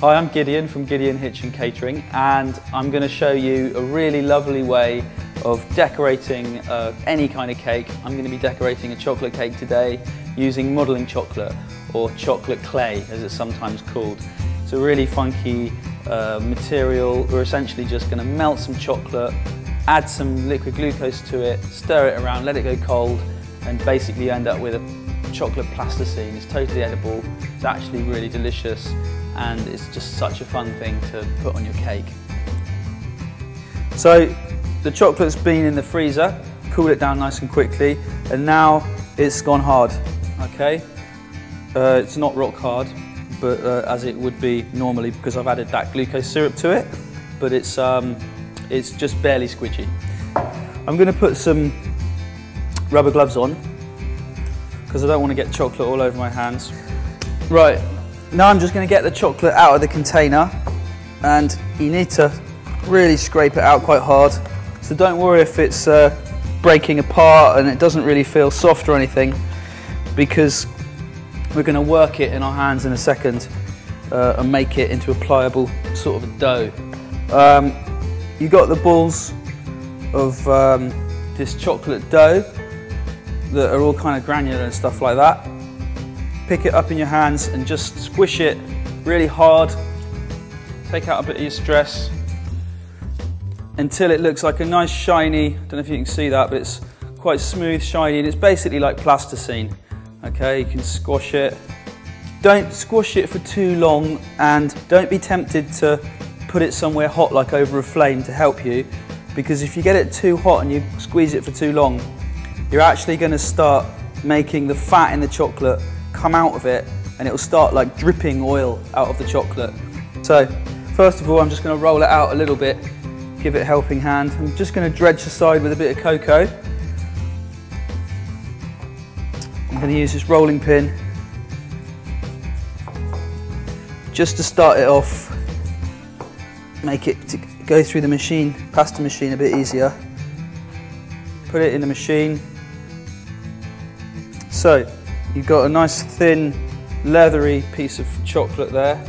Hi, I'm Gideon from Gideon Hitching Catering, and I'm going to show you a really lovely way of decorating any kind of cake. I'm going to be decorating a chocolate cake today using modelling chocolate, or chocolate clay as it's sometimes called. It's a really funky material. We're essentially just going to melt some chocolate, add some liquid glucose to it, stir it around, let it go cold, and basically end up with a chocolate plasticine. It's totally edible, it's actually really delicious, and it's just such a fun thing to put on your cake. So the chocolate's been in the freezer, cooled it down nice and quickly, and now it's gone hard. Okay, it's not rock hard, but as it would be normally, because I've added that glucose syrup to it, but it's just barely squidgy. I'm going to put some rubber gloves on because I don't want to get chocolate all over my hands. Right, now I'm just going to get the chocolate out of the container, and you need to really scrape it out quite hard. So don't worry if it's breaking apart and it doesn't really feel soft or anything, because we're going to work it in our hands in a second and make it into a pliable sort of a dough. You got the balls of this chocolate dough that are all kind of granular and stuff like that. Pick it up in your hands and just squish it really hard. Take out a bit of your stress until it looks like a nice shiny, I don't know if you can see that, but it's quite smooth, shiny, and it's basically like plasticine. Okay, you can squash it. Don't squash it for too long, and don't be tempted to put it somewhere hot like over a flame to help you, because if you get it too hot and you squeeze it for too long, you're actually going to start making the fat in the chocolate come out of it, and it will start like dripping oil out of the chocolate. So first of all, I'm just going to roll it out a little bit, give it a helping hand. I'm just going to dredge the side with a bit of cocoa. I'm going to use this rolling pin just to start it off, make it to go through the machine, pasta machine, a bit easier. Put it in the machine. So you've got a nice thin leathery piece of chocolate there,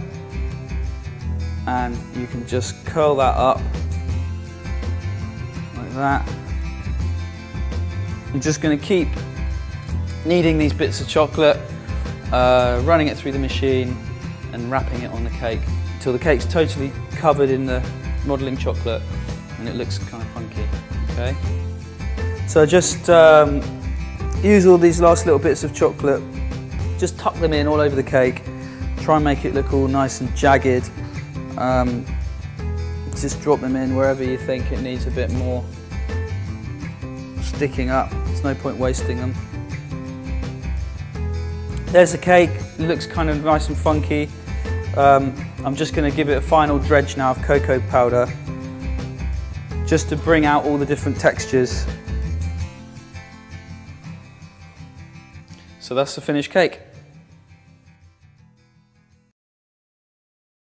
and you can just curl that up like that. I'm just going to keep kneading these bits of chocolate, running it through the machine and wrapping it on the cake until the cake's totally covered in the modelling chocolate and it looks kind of funky. Okay, so just use all these last little bits of chocolate, just tuck them in all over the cake, try and make it look all nice and jagged. Just drop them in wherever you think it needs a bit more sticking up. There's no point wasting them. There's the cake, it looks kind of nice and funky. I'm just going to give it a final dredge now of cocoa powder, just to bring out all the different textures. So that's the finished cake.